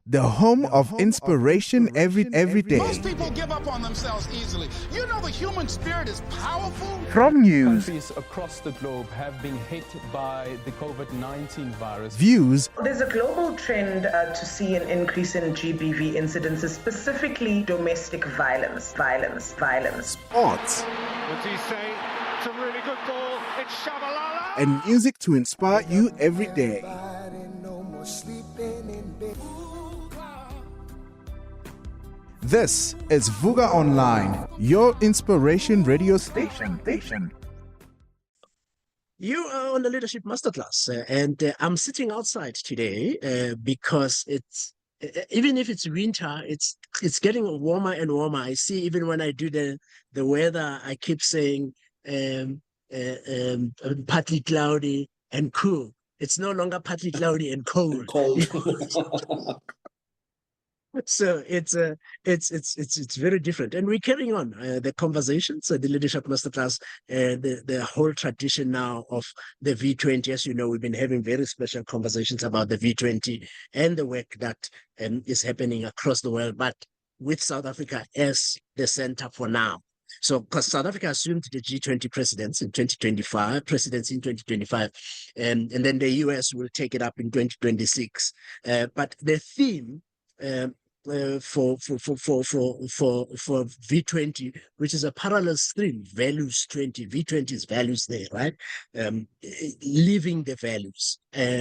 the home of inspiration every day. Most people give up on themselves easily. You know the human spirit is powerful. From news, countries across the globe have been hit by the COVID-19 virus. Views, there's a global trend to see an increase in GBV incidences, specifically domestic violence. Sports, What's he say? It's a really good ball. It's Shabalala. and music to inspire you every day. This is Vuka Online, your inspiration radio station. You are on the Leadership Masterclass, and I'm sitting outside today because it's even if it's winter, it's getting warmer and warmer. I see even when I do the weather, I keep saying partly cloudy and cool. It's no longer partly cloudy and cold. So it's very different, and we're carrying on the conversations, the Leadership Masterclass, the whole tradition now of the V20. As you know, we've been having very special conversations about the V20 and the work that is happening across the world, but with South Africa as the center for now. So, because South Africa assumed the G20 presidency in 2025, and then the US will take it up in 2026. But the theme for V20, which is a parallel stream, values 20. V20 is values there, right? Living the values,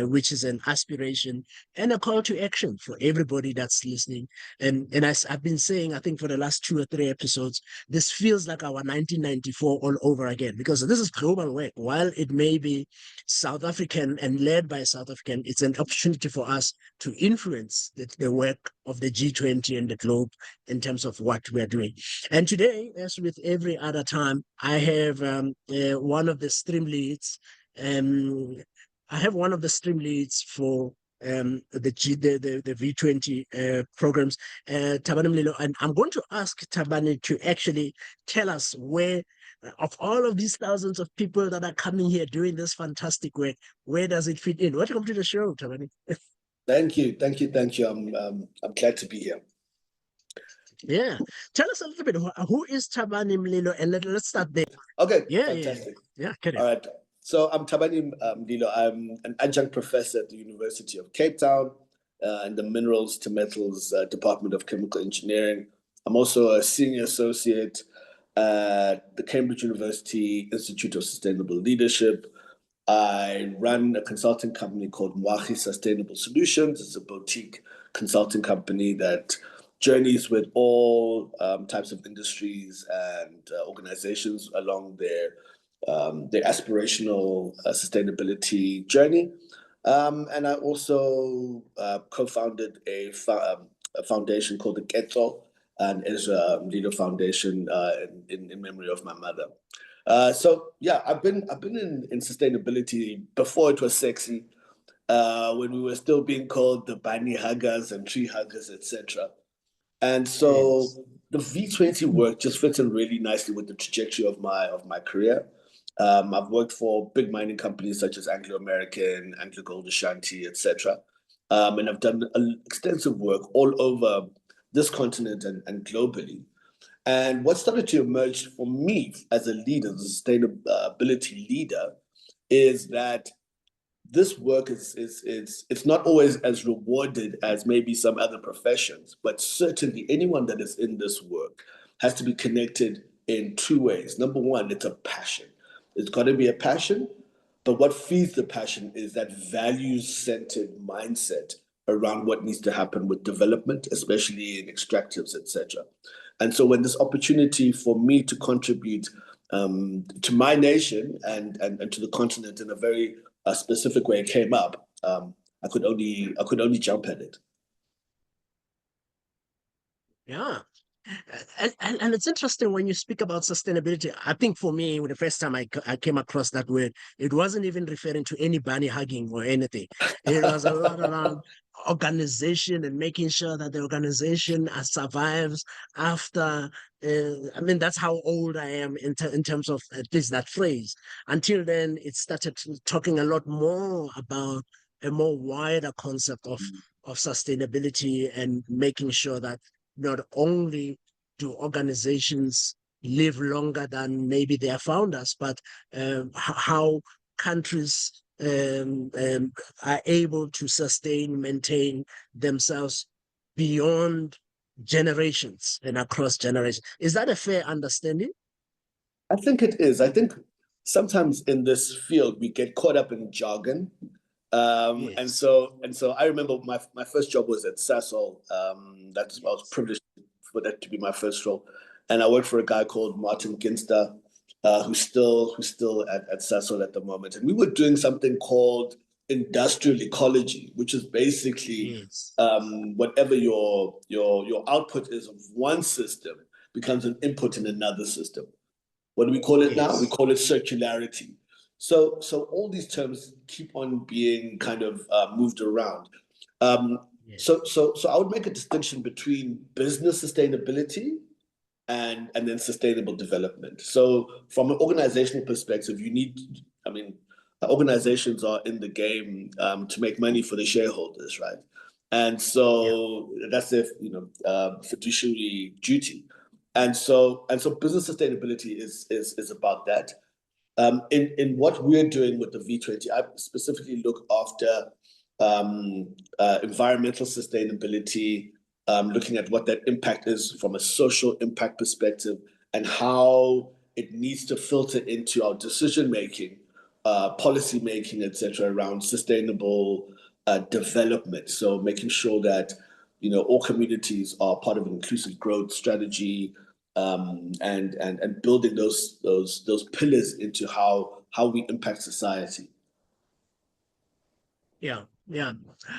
which is an aspiration and a call to action for everybody that's listening. And as I've been saying, I think for the last 2 or 3 episodes, this feels like our 1994 all over again, because this is global work. While it may be South African and led by South African, it's an opportunity for us to influence the work of the G20 and the globe in terms of what we're doing. And today, as with every other time, I have one of the stream leads. I have one of the stream leads for the V20 programs, Thabani Mlilo, and I'm going to ask Thabani to actually tell us where, of all of these thousands of people that are coming here doing this fantastic work, where does it fit in? Welcome to the show, Thabani. Thank you. I'm glad to be here. Yeah, tell us a little bit. Who is Thabani Mlilo, and let's start there. Okay. Yeah, fantastic. Yeah. All right. So I'm Thabani Mlilo. I'm an adjunct professor at the University of Cape Town in the Minerals to Metals Department of Chemical Engineering. I'm also a senior associate at the Cambridge University Institute of Sustainable Leadership. I run a consulting company called Mkhalima Sustainable Solutions. It's a boutique consulting company that journeys with all types of industries and organizations along their aspirational sustainability journey. And I also co-founded a foundation called the Ketso, and Ezra Mlilo Foundation in memory of my mother. So yeah, I've been in sustainability before it was sexy, when we were still being called the bunny huggers and tree huggers, etc. And so the V20 work just fits in really nicely with the trajectory of my career. I've worked for big mining companies such as Anglo American, Anglo Gold Ashanti, etc. And I've done extensive work all over this continent and globally. And what started to emerge for me as a leader, as a sustainability leader, is that this work it's not always as rewarded as maybe some other professions, but certainly anyone that is in this work has to be connected in 2 ways. Number one, it's a passion. It's got to be a passion, but what feeds the passion is that values-centered mindset around what needs to happen with development, especially in extractives, etc. And so when this opportunity for me to contribute to my nation and to the continent in a very specific way came up, I could only jump at it. Yeah. And it's interesting when you speak about sustainability. I think for me, the first time I came across that word, it wasn't even referring to any bunny hugging or anything. It was a lot around organization and making sure that the organization survives after. I mean, that's how old I am in terms of at least that phrase. Until then, it started talking a lot more about a more wider concept of sustainability and making sure that not only do organizations live longer than maybe their founders, but how countries are able to sustain, maintain themselves beyond generations and across generations. Is that a fair understanding? I think it is. I think sometimes in this field we get caught up in jargon. Yes. And so I remember my first job was at Sasol. I was privileged for that to be my first role. And I worked for a guy called Mkhalima, who's still at Sasol at the moment. And we were doing something called industrial ecology, which is basically whatever your output is of one system becomes an input in another system. What do we call it now? We call it circularity. So all these terms keep on being kind of moved around. So I would make a distinction between business sustainability and then sustainable development. So from an organizational perspective, organizations are in the game to make money for the shareholders, right? And so that's their fiduciary duty. And so business sustainability is about that. In what we're doing with the V20, I specifically look after environmental sustainability, looking at what that impact is from a social impact perspective and how it needs to filter into our decision making, policy making, etc., around sustainable development. So making sure that all communities are part of an inclusive growth strategy, and building those pillars into how we impact society. Yeah.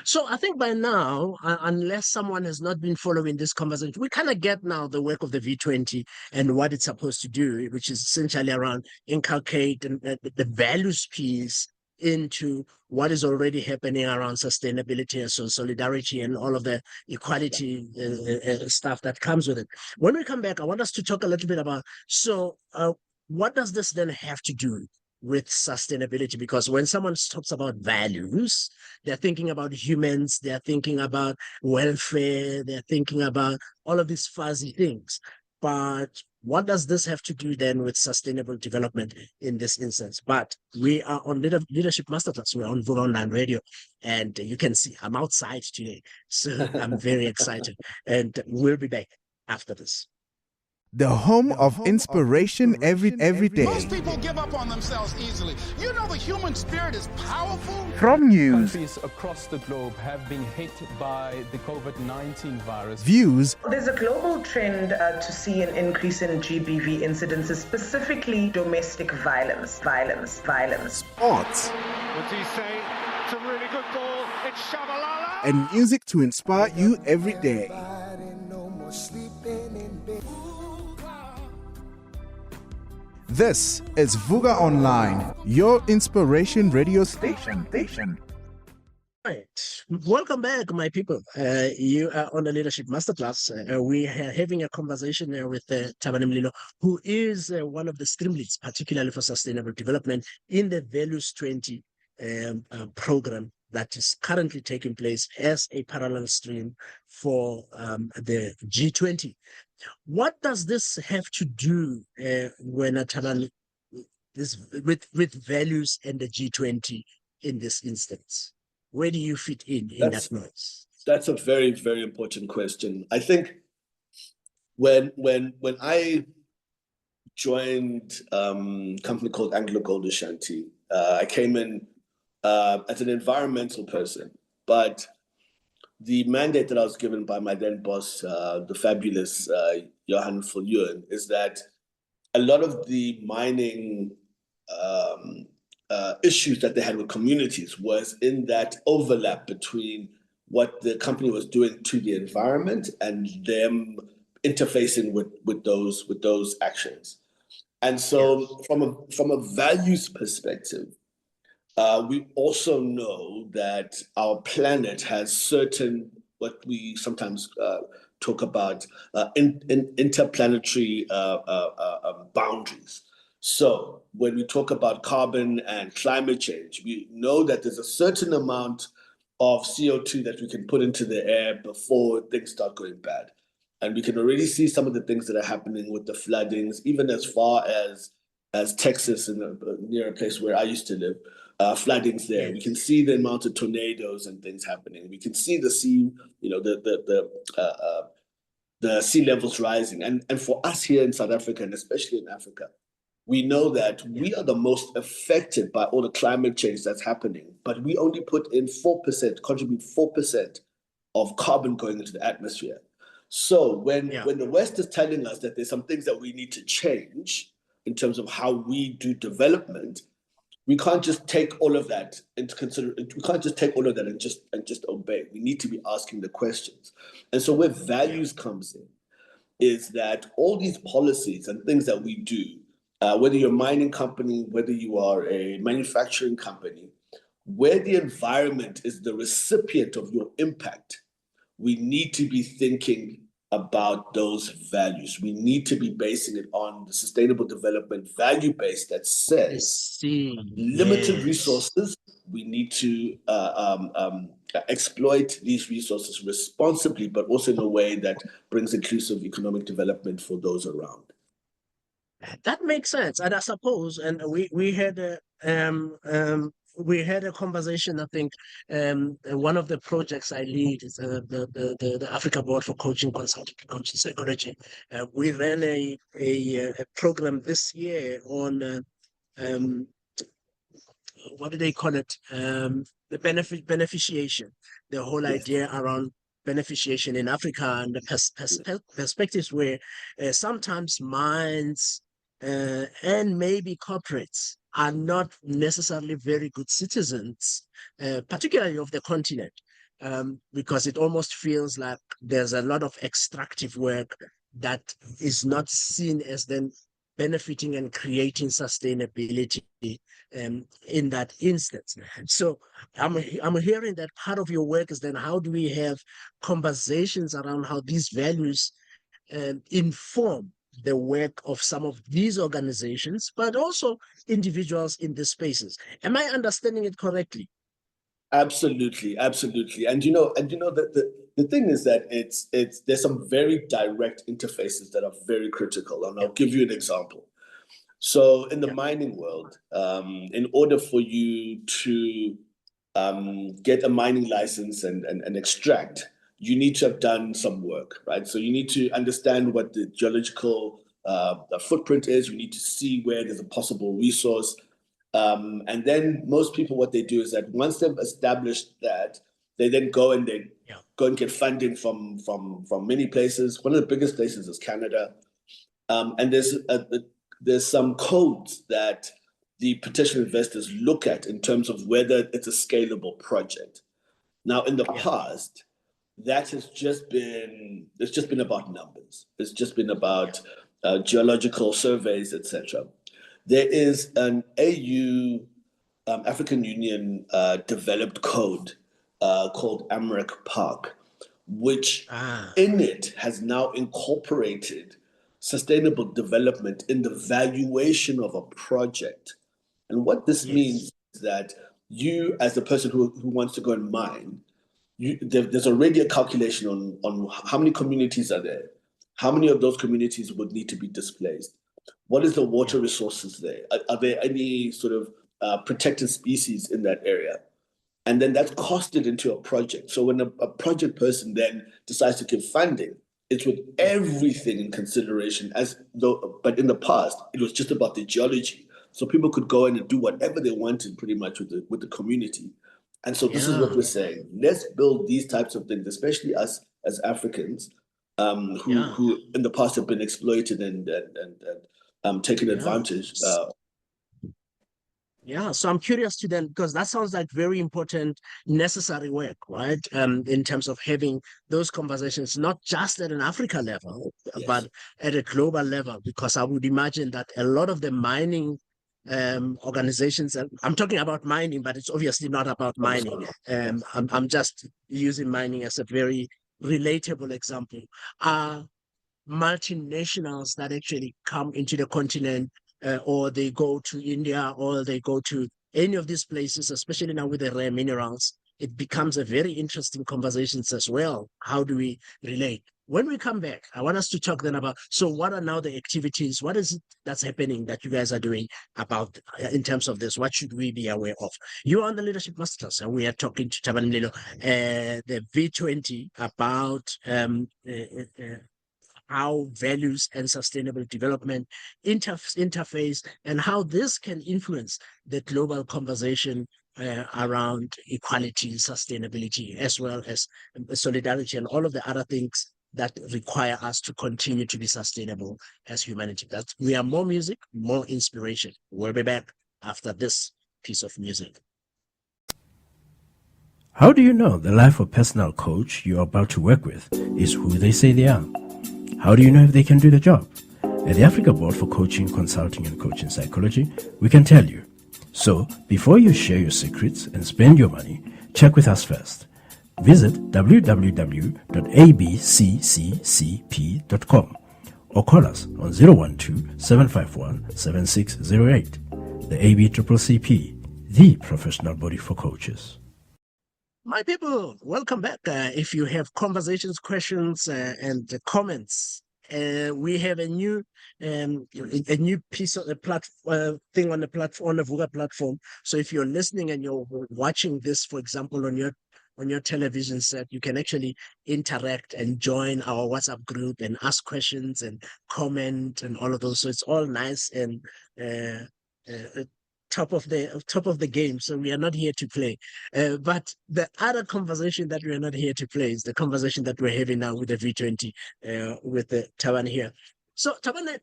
So I think by now, unless someone has not been following this conversation, we kind of get now the work of the V20 and what it's supposed to do, which is essentially around inculcate the values piece into what is already happening around sustainability and so solidarity and all of the equality stuff that comes with it. When we come back, I want us to talk a little bit about, what does this then have to do with sustainability? Because when someone talks about values, they're thinking about humans, they're thinking about welfare, they're thinking about all of these fuzzy things. But what does this have to do then with sustainable development in this instance? But we are on Leadership Masterclass. We're on Vuka Online Radio. And you can see I'm outside today. So I'm very excited. And we'll be back after this. The home of inspiration every day. Most people give up on themselves easily. You know the human spirit is powerful. From news, countries across the globe have been hit by the COVID-19 virus. Views. There's a global trend to see an increase in GBV incidences, specifically domestic violence. Sports. What's he say? It's a really good ball. It's Shabalala. And music to inspire you every day. This is Vuka Online, your inspiration radio station. Right. Welcome back, my people. You are on the Leadership Masterclass. We are having a conversation with Thabani Mlilo, who is one of the stream leads, particularly for sustainable development in the Values 20 program that is currently taking place as a parallel stream for the G20. What does this have to do with values and the G20 in this instance? Where do you fit in that noise? That's a very, very important question. I think when I joined a company called Anglo Gold Ashanti, I came in as an environmental person, but the mandate that I was given by my then boss, the fabulous Johan Viljoen, is that a lot of the mining issues that they had with communities was in that overlap between what the company was doing to the environment and them interfacing with those actions. And so from a values perspective, we also know that our planet has certain, what we sometimes talk about, interplanetary boundaries. So when we talk about carbon and climate change, we know that there's a certain amount of CO2 that we can put into the air before things start going bad. And we can already see some of the things that are happening with the floodings, even as far as Texas, near a place where I used to live, floodings there. Yes. We can see the amount of tornadoes and things happening. We can see the sea, the sea levels rising. And for us here in South Africa, and especially in Africa, we know that we are the most affected by all the climate change that's happening, but we only put in 4%, contribute 4% of carbon going into the atmosphere. So when the West is telling us that there's some things that we need to change in terms of how we do development, we can't just take all of that into consideration. We can't just take all of that and just obey. We need to be asking the questions. And so where values comes in is that all these policies and things that we do, whether you're a mining company, whether you are a manufacturing company, where the environment is the recipient of your impact, we need to be thinking about those values. We need to be basing it on the sustainable development value base that says limited resources, we need to exploit these resources responsibly, but also in a way that brings inclusive economic development for those around. That makes sense. And I suppose, and we had a conversation, I think, one of the projects I lead is the Africa Board for Coaching Consulting, Coaching Psychology. We ran a program this year on, what do they call it? The beneficiation, the whole idea around beneficiation in Africa, and the perspectives where sometimes minds and maybe corporates are not necessarily very good citizens, particularly of the continent, because it almost feels like there's a lot of extractive work that is not seen as then benefiting and creating sustainability in that instance. So I'm hearing that part of your work is then how do we have conversations around how these values inform the work of some of these organizations, but also individuals in these spaces. Am I understanding it correctly? Absolutely. And the thing is that there's some very direct interfaces that are very critical, and I'll give you an example. So in the mining world, in order for you to get a mining license and extract, you need to have done some work, right? So you need to understand what the geological footprint is. You need to see where there's a possible resource. And then most people, what they do is that once they've established that, they then go and get funding from many places. One of the biggest places is Canada. And there's some codes that the potential investors look at in terms of whether it's a scalable project. Now, in the past, that has just been about numbers. It's just been about geological surveys, etc. There is an AU, African Union developed code called AMREC Park, which in it has now incorporated sustainable development in the valuation of a project. And what this means is that you, as the person who wants to go and mine, there's already a calculation on how many communities are there, how many of those communities would need to be displaced, what is the water resources there, are there any sort of protected species in that area, and then that's costed into a project. So when a project person then decides to give funding, it's with everything in consideration, but in the past it was just about the geology, so people could go in and do whatever they wanted pretty much with the community. And so this is what we're saying. Let's build these types of things, especially us as Africans, who in the past have been exploited and taken advantage. So I'm curious to then, because that sounds like very important, necessary work, right? In terms of having those conversations, not just at an Africa level, but at a global level, because I would imagine that a lot of the mining organizations, and I'm talking about mining, but it's obviously not about mining. I'm just using mining as a very relatable example. Are multinationals that actually come into the continent, or they go to India, or they go to any of these places, especially now with the rare minerals, it becomes a very interesting conversation as well. How do we relate? When we come back, I want us to talk then about, so what are now the activities? What is it that's happening that you guys are doing about in terms of this? What should we be aware of? You're on the Leadership Masterclass, and we are talking to Thabani Mlilo, the V20, about how values and sustainable development interface, and how this can influence the global conversation around equality, sustainability, as well as solidarity and all of the other things that require us to continue to be sustainable as humanity. That we are more music, more inspiration. We'll be back after this piece of music. How do you know the life or personal coach you're about to work with is who they say they are? How do you know if they can do the job? At the Africa Board for Coaching, Consulting and Coaching Psychology, we can tell you. So, before you share your secrets and spend your money, check with us first. Visit www.abccccp.com or call us on 012-751-7608. The ABCCP, the professional body for coaches. My people, welcome back. If you have conversations, questions, and comments, we have a new piece of the thing on the platform, on the Vuka platform. So if you're listening and you're watching this, for example, on your television set, you can actually interact and join our WhatsApp group and ask questions and comment and all of those. So it's all nice and top of the game. So we are not here to play. But the other conversation that we are not here to play is the conversation that we're having now with the V20, with the Thabani here. So Thabani,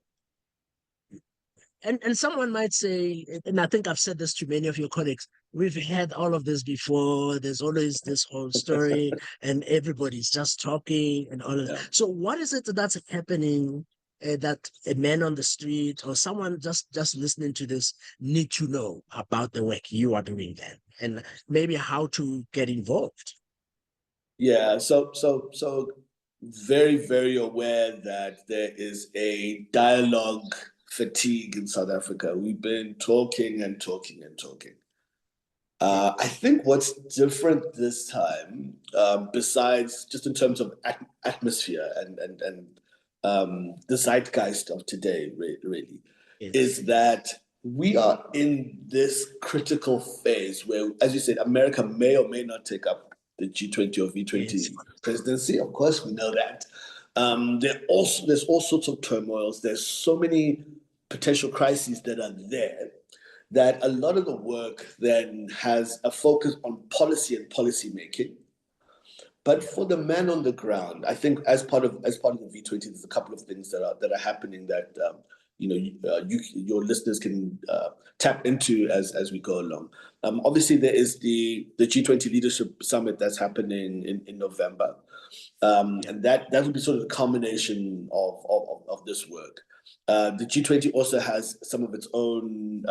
and someone might say, and I think I've said this to many of your colleagues, we've had all of this before. There's always this whole story, and everybody's just talking and all of that. So what is it that's happening that a man on the street or someone just listening to this need to know about the work you are doing then, and maybe how to get involved? Yeah, so very, very aware that there is a dialogue fatigue in South Africa. We've been talking and talking and talking. I think what's different this time, besides just in terms of atmosphere and the zeitgeist of today, really, is that we are in this critical phase where, as you said, America may or may not take up the G20 or V20 presidency. Of course, we know that. There's all sorts of turmoils. There's so many potential crises that are there, that a lot of the work then has a focus on policy and policy making. But for the man on the ground, I think as part of the V20, there's a couple of things that are happening that your listeners can tap into as we go along. Obviously, there is the G20 Leadership Summit that's happening in November, and that will be sort of the culmination of this work. The G20 also has some of its own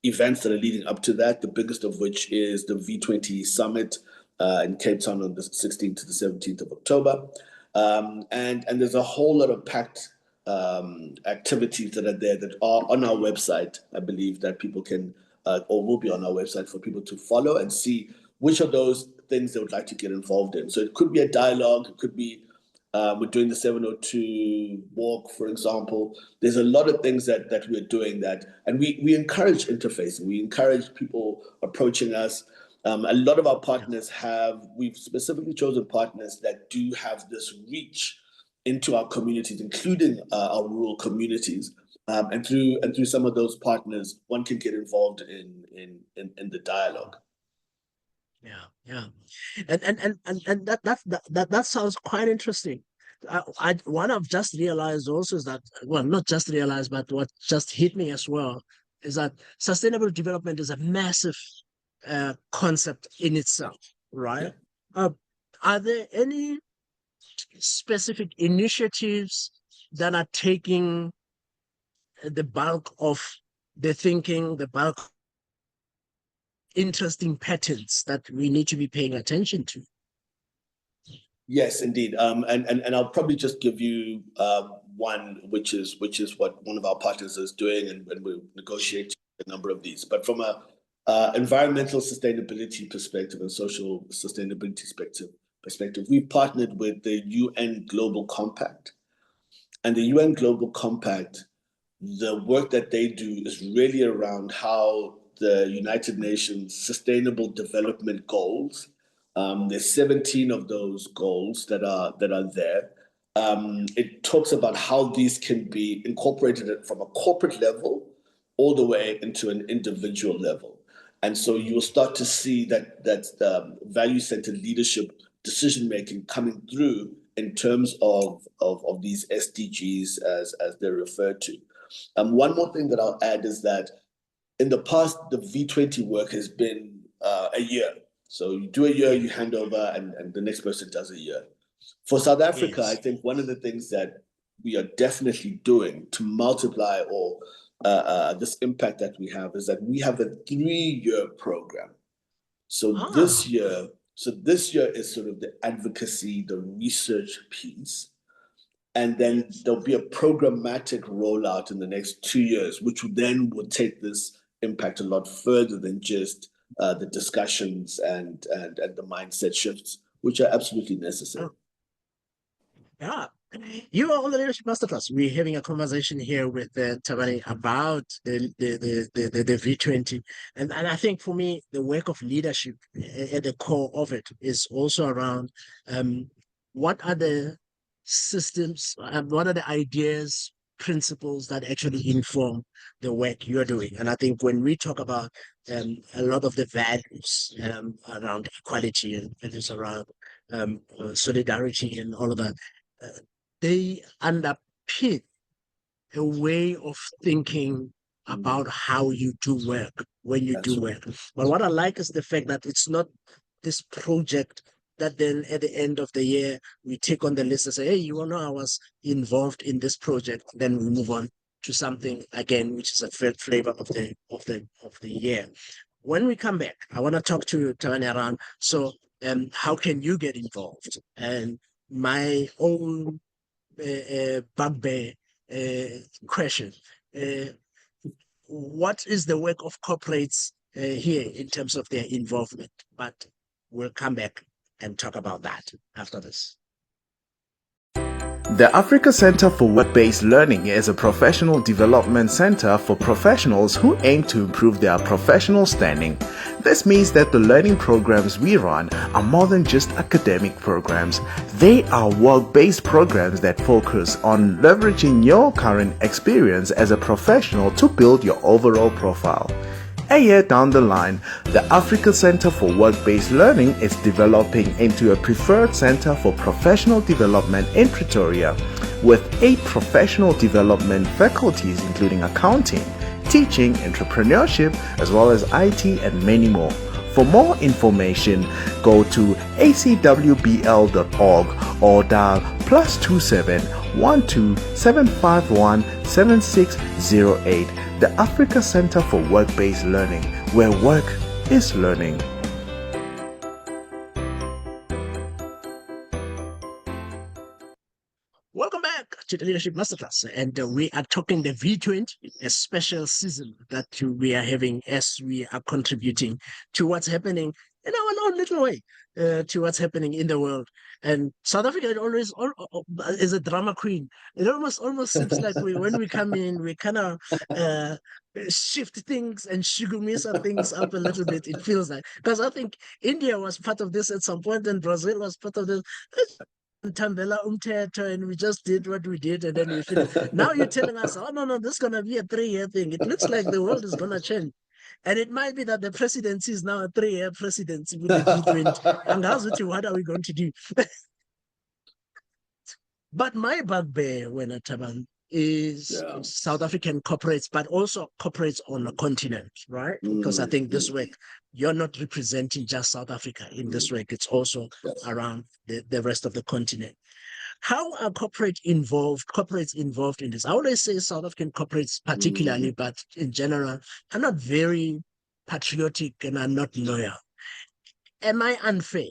events that are leading up to that, the biggest of which is the V20 Summit in Cape Town on the 16th to the 17th of October. And there's a whole lot of packed activities that are there that are on our website, I believe, that people can, or will be on our website for people to follow and see which of those things they would like to get involved in. So it could be a dialogue, it could be we're doing the 702 walk, for example. There's a lot of things that we're doing that, and we encourage interfacing. We encourage people approaching us. A lot of our partners we've specifically chosen partners that do have this reach into our communities, including our rural communities. And through some of those partners, one can get involved in the dialogue. Yeah. And that sounds quite interesting. What I've just realized also is that, well, not just realized, but what just hit me as well is that sustainable development is a massive concept in itself, right? Yeah. Are there any specific initiatives that are taking the bulk of the thinking, the bulk interesting patterns that we need to be paying attention to? Yes, indeed. And I'll probably just give you one, which is what one of our partners is doing, and we're negotiating a number of these. But from a environmental sustainability perspective and social sustainability perspective, we partnered with the UN Global Compact. And the UN Global Compact, the work that they do is really around how the United Nations Sustainable Development Goals, there's 17 of those goals that are there. It talks about how these can be incorporated from a corporate level all the way into an individual level. And so you'll start to see that value-centered leadership decision-making coming through in terms of these SDGs as they're referred to. One more thing that I'll add is that in the past, the V20 work has been a year. So you do a year, you hand over, and the next person does a year. For South Africa, yes. I think one of the things that we are definitely doing to multiply or this impact that we have is that we have a 3-year program. So this year is sort of the advocacy, the research piece. And then there'll be a programmatic rollout in the next 2 years, which will take this impact a lot further than just the discussions and the mindset shifts, which are absolutely necessary. Yeah. You are on the Leadership Masterclass. We're having a conversation here with Thabani about the V20. And I think for me, the work of leadership at the core of it is also around what are the systems, what are the ideas, principles that actually inform the work you're doing. And I think when we talk about a lot of the values around equality and values around solidarity and all of that, they underpin a way of thinking about how you do work when you do work. But what I like is the fact that it's not this project that then at the end of the year we take on the list and say, hey, you know, I was involved in this project. Then we move on to something again, which is a third flavor of the year. When we come back, I want to talk to Thabani around. So, how can you get involved? And my own bugbear question: what is the work of corporates here in terms of their involvement? But we'll come back and talk about that after this. The Africa Center for Work-Based Learning is a professional development center for professionals who aim to improve their professional standing. This means that the learning programs we run are more than just academic programs. They are work-based programs that focus on leveraging your current experience as a professional to build your overall profile. A year down the line, the Africa Center for Work-Based Learning is developing into a preferred center for professional development in Pretoria, with 8 professional development faculties including accounting, teaching, entrepreneurship, as well as IT and many more. For more information, go to acwbl.org or dial +27 12 751 7608. The Africa Center for Work-Based Learning, where work is learning. Welcome back to the Leadership Masterclass, and we are talking the V20, a special season that we are having as we are contributing to what's happening in our own little way, to what's happening in the world. And South Africa always is a drama queen. It almost seems like when we come in, we kind of shift things and shugumisa things up a little bit. It feels like, because I think India was part of this at some point, and Brazil was part of this. And we just did what we did, and then we finished. Now you're telling us, oh no, this is gonna be a 3-year thing. It looks like the world is gonna change. And it might be that the presidency is now a 3-year presidency with the G20. And that's what are we going to do? But my bugbear, when Thabani, is South African corporates, but also corporates on the continent, right? Because I think this work, you're not representing just South Africa in this work. It's also around the rest of the continent. How are corporates involved in this? I always say South African corporates particularly, but in general, are not very patriotic and are not loyal. Am I unfair?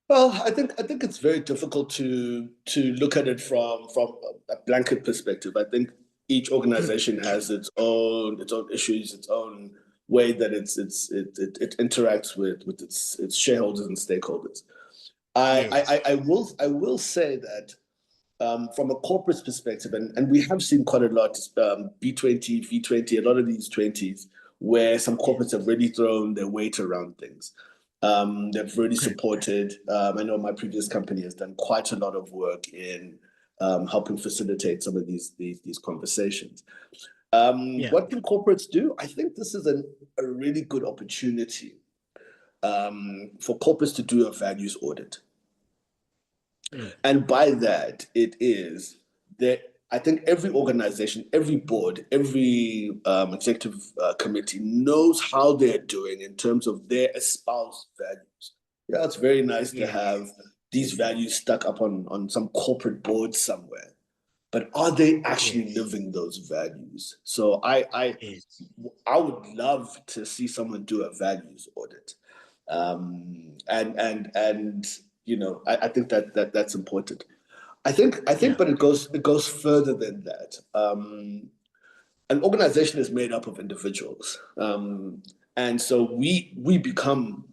Well, I think it's very difficult to look at it from a blanket perspective. I think each organization has its own issues, its own way that it interacts with its shareholders and stakeholders. I will say that from a corporate perspective, and we have seen quite a lot, B20, V20, a lot of these 20s, where some corporates have really thrown their weight around things. They've really supported. I know my previous company has done quite a lot of work in helping facilitate some of these conversations. What can corporates do? I think this is a really good opportunity for corporates to do a values audit. And by that, it is that I think every organization, every board, every executive committee knows how they're doing in terms of their espoused values. Yeah, it's very nice to have these values stuck up on some corporate board somewhere, but are they actually living those values? So I would love to see someone do a values audit, and you know, I think that's important. I think, but it goes further than that. An organization is made up of individuals, and so we become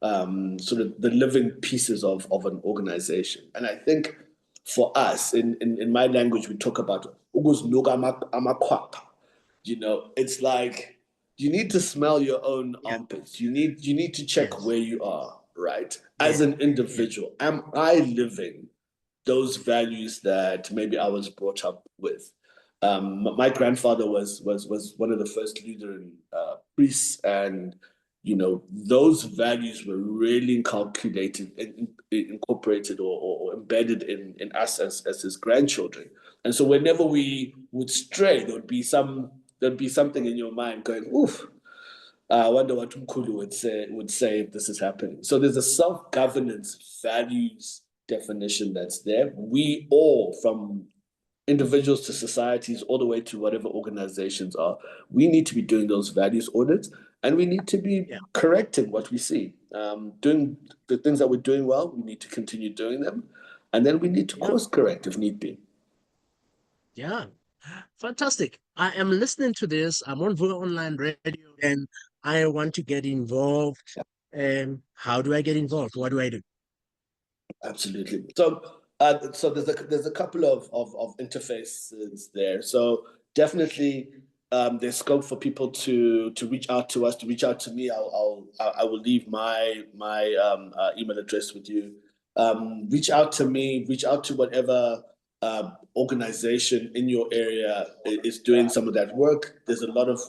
sort of the living pieces of an organization. And I think for us, in my language, we talk about you know, it's like you need to smell your own armpits. You need to check where you are, right? As an individual, am I living those values that maybe I was brought up with? My grandfather was one of the first Lutheran priests, and you know, those values were really incorporated or embedded in us as his grandchildren. And so whenever we would stray, there'd be something in your mind going, oof, I wonder what Mkulu would say if this is happening. So there's a self-governance values definition that's there. We all, from individuals to societies, all the way to whatever organizations are, we need to be doing those values audits, and we need to be correcting what we see. Doing the things that we're doing well, we need to continue doing them, and then we need to course correct if need be. Yeah, fantastic. I am listening to this. I'm on Vuka Online Radio, and I want to get involved. How do I get involved? What do I do? Absolutely. So there's a couple of interfaces there. So definitely there's scope for people to reach out to us, to reach out to me. I will leave my email address with you. Reach out to me. Reach out to whatever organization in your area is doing some of that work. There's a lot of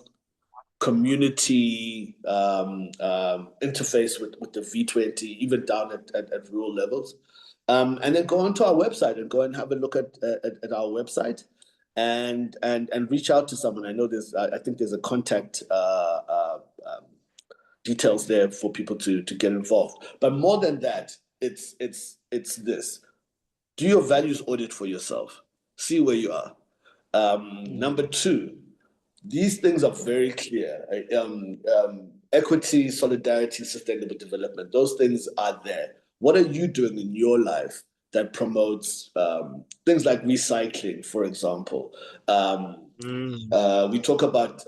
community interface with the V20, even down at rural levels. And then go onto our website and go and have a look at our website and reach out to someone. I know I think there's a contact details there for people to get involved. But more than that, it's this. Do your values audit for yourself. See where you are. Number two, these things are very clear. Equity, solidarity, sustainable development, those things are there. What are you doing in your life that promotes things like recycling, for example? We talk about,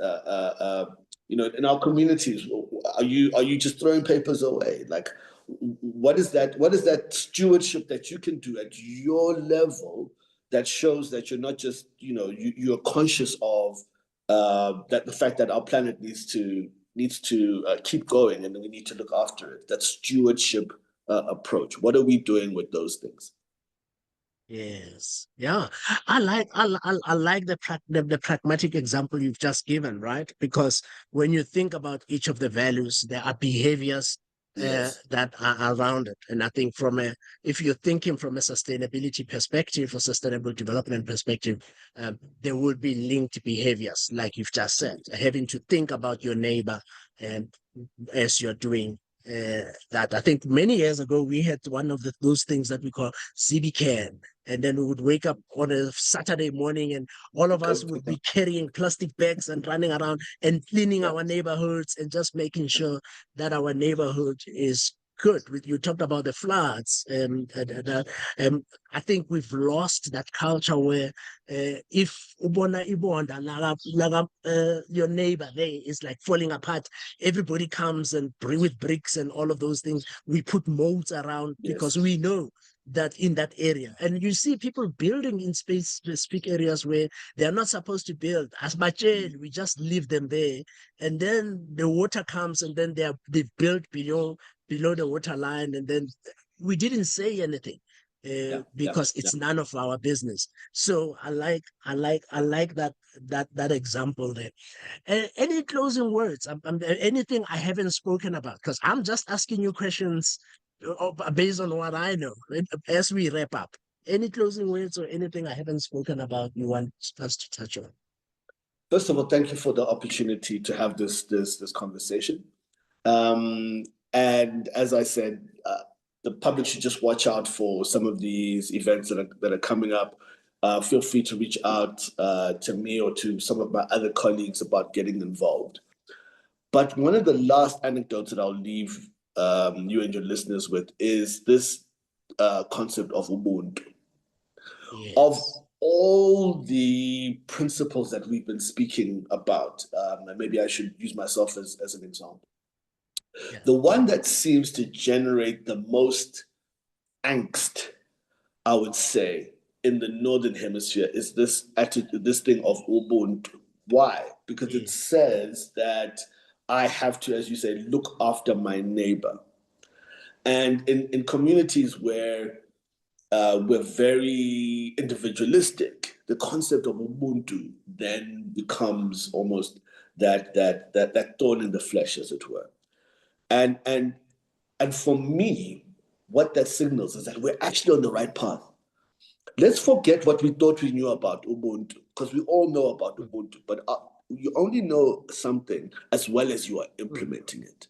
you know, in our communities, are you just throwing papers away? Like, what is that stewardship that you can do at your level that shows that you're not just, you know, you're conscious of that the fact that our planet needs to keep going, and we need to look after it. That stewardship approach. What are we doing with those things? Yes, yeah, I like the pragmatic example you've just given, right? Because when you think about each of the values, there are behaviors that are around it, and I think if you're thinking from a sustainability perspective or sustainable development perspective, there will be linked behaviors, like you've just said, having to think about your neighbor, and as you're doing. That I think many years ago we had one of those things that we call CB-Can, and then we would wake up on a Saturday morning and all of us would be carrying plastic bags and running around and cleaning our neighborhoods and just making sure that our neighborhood is good. You talked about the floods. I think we've lost that culture where if ubona ibonda your neighbor there is like falling apart, everybody comes and bring with bricks and all of those things. We put moats around because we know that in that area. And you see people building in specific areas where they're not supposed to build. As much as we just leave them there. And then the water comes and then they've built below the water line, and then we didn't say anything. Because it's none of our business. So I like that example there. Any closing words? Anything I haven't spoken about? Because I'm just asking you questions based on what I know. As we wrap up, any closing words or anything I haven't spoken about you want us to touch on? First of all, thank you for the opportunity to have this conversation. And as I said, the public should just watch out for some of these events that are coming up. Feel free to reach out to me or to some of my other colleagues about getting involved. But one of the last anecdotes that I'll leave you and your listeners with is this concept of Ubuntu. Yes. Of all the principles that we've been speaking about, and maybe I should use myself as an example. Yeah. The one that seems to generate the most angst, I would say, in the Northern Hemisphere is this thing of Ubuntu. Why? Because it says that I have to, as you say, look after my neighbor. And in communities where we're very individualistic, the concept of Ubuntu then becomes almost that thorn in the flesh, as it were. And for me, what that signals is that we're actually on the right path. Let's forget what we thought we knew about Ubuntu, because we all know about Ubuntu, but you only know something as well as you are implementing it.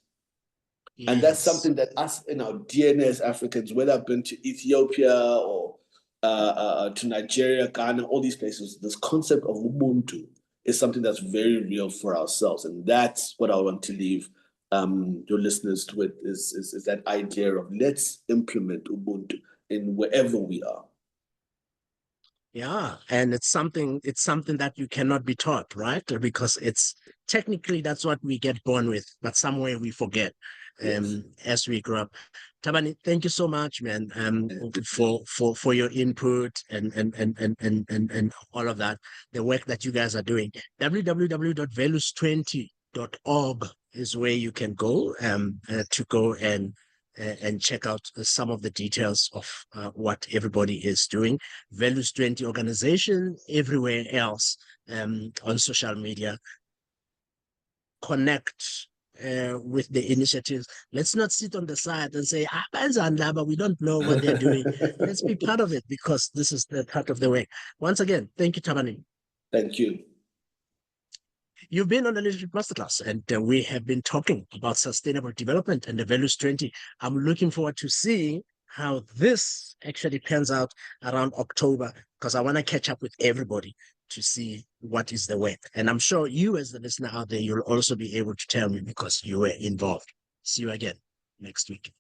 Yes. And that's something that us in our DNA as Africans, whether I've been to Ethiopia or to Nigeria, Ghana, all these places, this concept of Ubuntu is something that's very real for ourselves. And that's what I want to leave your listeners with is that idea of let's implement Ubuntu in wherever we are. Yeah, and it's something that you cannot be taught, right? Because it's technically that's what we get born with, but somewhere we forget as we grow up. Thabani, thank you so much, man, for your input and all of that, the work that you guys are doing. www.values20.org is where you can go to go and check out some of the details of what everybody is doing. Values 20 organization, everywhere else on social media. Connect with the initiatives. Let's not sit on the side and say, we don't know what they're doing. Let's be part of it because this is the part of the way. Once again, thank you, Thabani. Thank you. You've been on the Leadership Masterclass, and we have been talking about sustainable development and the Values 20. I'm looking forward to seeing how this actually pans out around October, because I want to catch up with everybody to see what is the work. And I'm sure you as the listener out there, you'll also be able to tell me because you were involved. See you again next week.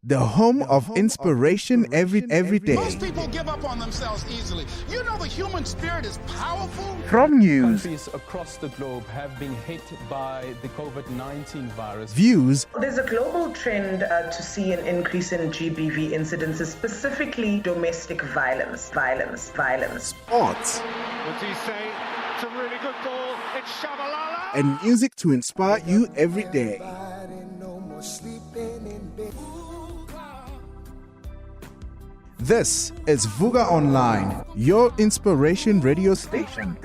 The home of inspiration every day. Most people give up on themselves easily. You know the human spirit is powerful. From news, countries across the globe have been hit by the COVID-19 virus. Views. There's a global trend to see an increase in GBV incidences, specifically domestic violence. Sports. What's he say? It's a really good ball. It's Shabalala. And music to inspire you every day. This is Vuka Online, your inspiration radio station.